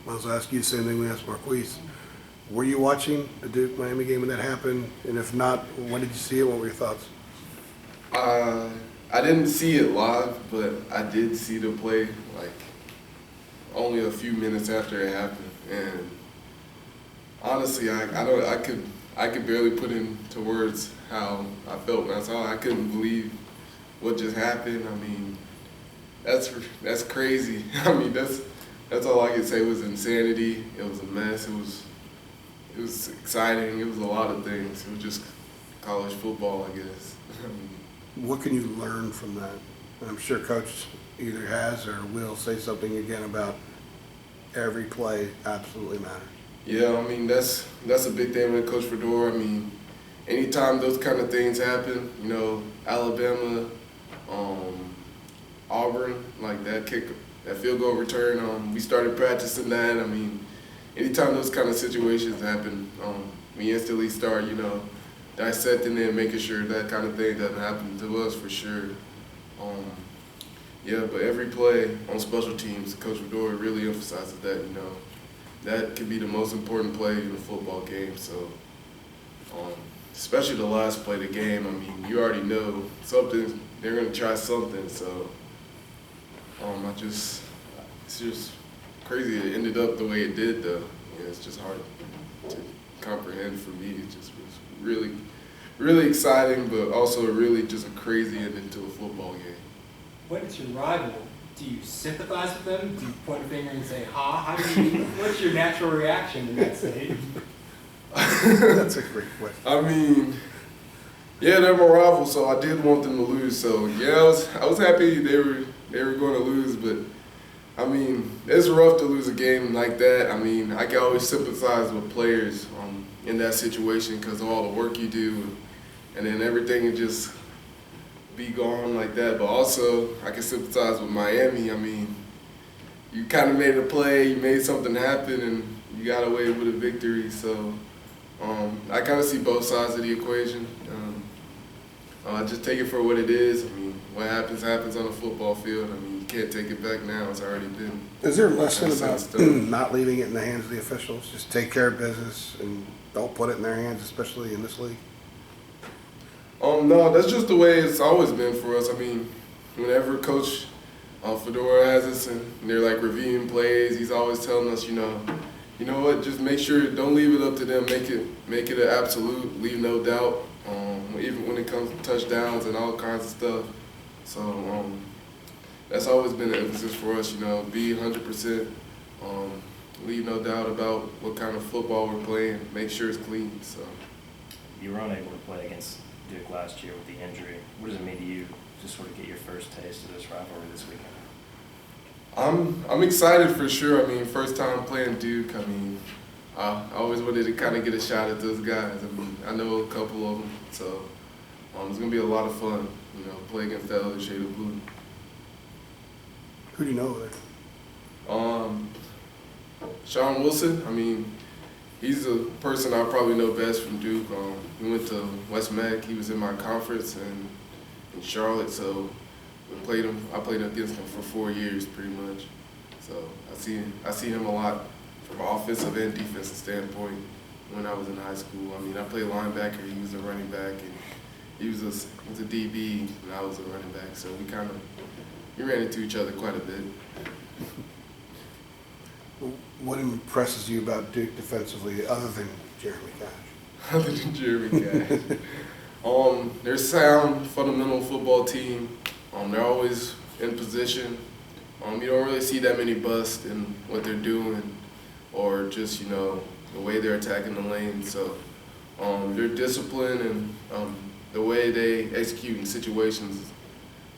I was asking you the same thing we asked Marquise. Were you watching the Duke-Miami game when that happened? And if not, when did you see it? What were your thoughts? I didn't see it live, but I did see the play like only a few minutes after it happened, and honestly, I could barely put into words how I felt when I saw it. I couldn't believe what just happened. I mean, that's crazy. I mean, that's all I could say was insanity. It was a mess. It was exciting. It was a lot of things. It was just college football, I guess. I mean, What can you learn from that? I'm sure Coach either has or will say something again about every play absolutely matters. yeah, I mean that's a big thing with Coach Fedora. I mean, anytime those kind of things happen, you know, Alabama, Auburn, like that field goal return, we started practicing that. I mean, anytime those kind of situations happen, we instantly start, you know, dissecting it and making sure that kind of thing doesn't happen to us for sure. Yeah, but every play on special teams, Coach Fedora really emphasizes that, you know, that could be the most important play in a football game. So, especially the last play of the game, I mean, you already know something, they're going to try something. So, it's just crazy it ended up the way it did, though. Yeah, it's just hard to comprehend for me. It just was really, really exciting, but also really just a crazy ending to a football game. When it's your rival, do you sympathize with them? Do you point a finger and say, ha? How do you, what's your natural reaction in that state? That's a great question. I mean, yeah, they're my rival, so I did want them to lose. So yeah, I was happy they were going to lose, but I mean, it's rough to lose a game like that. I mean, I can always sympathize with players in that situation because of all the work you do, and then everything would just be gone like that. But also, I can sympathize with Miami. I mean, you kind of made a play, you made something happen, and you got away with a victory. So I kind of see both sides of the equation. Just take it for what it is. I mean, what happens happens on the football field. I mean, you can't take it back now. It's already been. Is there a lesson about not leaving it in the hands of the officials? Just take care of business and don't put it in their hands, especially in this league? No, that's just the way it's always been for us. I mean, whenever Coach Fedora has us and they're like reviewing plays, he's always telling us, you know what, just make sure, don't leave it up to them. Make it an absolute, leave no doubt. Even when it comes to touchdowns and all kinds of stuff. So that's always been an emphasis for us, you know, be 100%, leave no doubt about what kind of football we're playing, make sure it's clean. So You were unable to play against Duke last year with the injury. What does it mean to you to sort of get your first taste of this rivalry this weekend? I'm excited for sure. I mean, first time playing Duke. I mean, I always wanted to kind of get a shot at those guys. I mean, I know a couple of them, so it's gonna be a lot of fun. You know, play against that other shade of blue. Who do you know there? Sean Wilson. I mean, he's a person I probably know best from Duke. He went to West Mac. He was in my conference in Charlotte, so we played him. I played against him for 4 years, pretty much. So I see him a lot from an offensive and defensive standpoint when I was in high school. I mean, I played linebacker. He was a running back, and he was a DB, and I was a running back. So we ran into each other quite a bit. What impresses you about Duke defensively other than Jeremy Cash? Other than Jeremy Cash. They're a sound, fundamental football team. They're always in position. You don't really see that many busts in what they're doing or just, you know, the way they're attacking the lane. So they're disciplined and the way they execute in situations,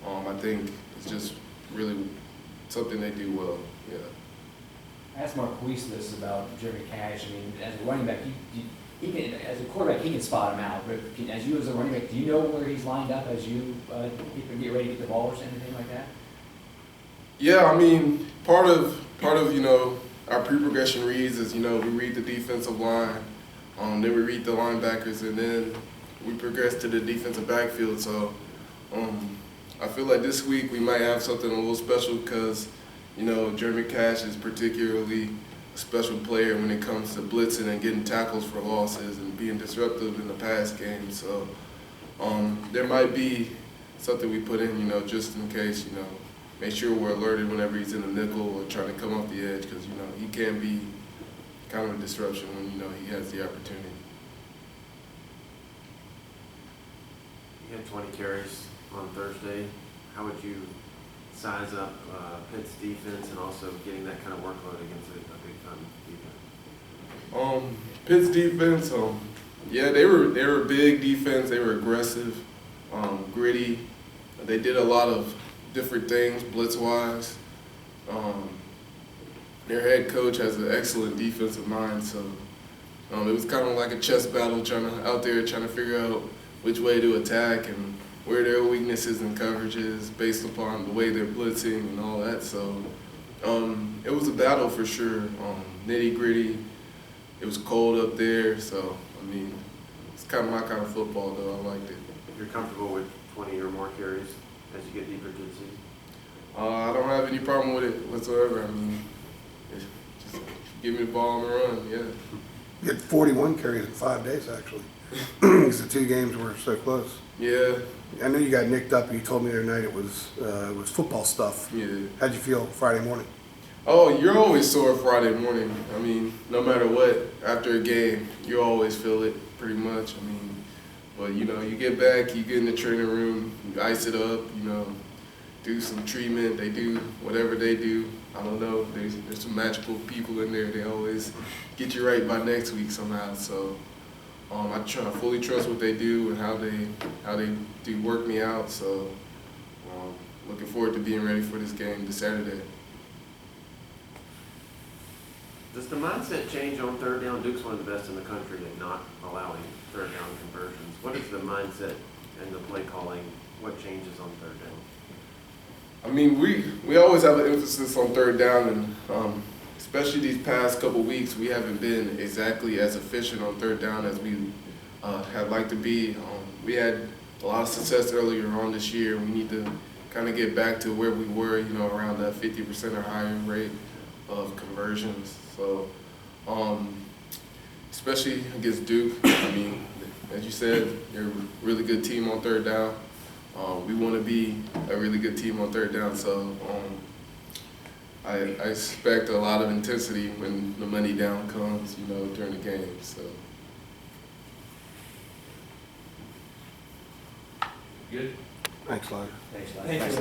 I think is just really something they do well. Yeah. I asked Marquise this about Jeremy Cash. I mean, as a running back, he can, as a quarterback, he can spot him out. But as you as a running back, do you know where he's lined up as you get ready to get the ball or anything like that? Yeah, I mean, part of you know our pre-progression reads is, you know, we read the defensive line, then we read the linebackers, and then we progress to the defensive backfield. So I feel like this week we might have something a little special because, you know, Jeremy Cash is particularly a special player when it comes to blitzing and getting tackles for losses and being disruptive in the pass game. So there might be something we put in, just in case, make sure we're alerted whenever he's in the nickel or trying to come off the edge because, he can be kind of a disruption when, he has the opportunity. You had 20 carries on Thursday. How would you size up Pitt's defense and also getting that kind of workload against a big time defense? Pitt's defense, yeah, they were a big defense. They were aggressive, gritty. They did a lot of different things blitz-wise. Their head coach has an excellent defensive mind, so it was kind of like a chess battle out there trying to figure out which way to attack and where their weaknesses and coverages based upon the way they're blitzing and all that. So it was a battle for sure, nitty-gritty. It was cold up there, so, it's kind of my kind of football, though. I liked it. You're comfortable with 20 or more carries as you get deeper into the season? I don't have any problem with it whatsoever. Just give me the ball on the run, yeah. You had 41 carries in 5 days, actually. Because the 2 games were so close. Yeah, I know you got nicked up. You told me the other night it was football stuff. yeah. How'd you feel Friday morning? Oh, you're always sore Friday morning. No matter what, after a game, you always feel it pretty much. But you get back, you get in the training room, you ice it up, do some treatment. They do whatever they do. I don't know. There's some magical people in there. They always get you right by next week somehow. So I try to fully trust what they do and how they do work me out. So looking forward to being ready for this game this Saturday. Does the mindset change on third down? Duke's one of the best in the country at not allowing third down conversions. What is the mindset and the play calling? What changes on third down? We always have an emphasis on third down, and especially these past couple weeks, we haven't been exactly as efficient on third down as we had liked to be. We had a lot of success earlier on this year. We need to kind of get back to where we were, around that 50% or higher rate of conversions. So, especially against Duke, as you said, they're a really good team on third down. We want to be a really good team on third down, so I expect a lot of intensity when the money down comes, during the game. So. Good? Thanks, Lyle. Thanks, Lyle. Thanks,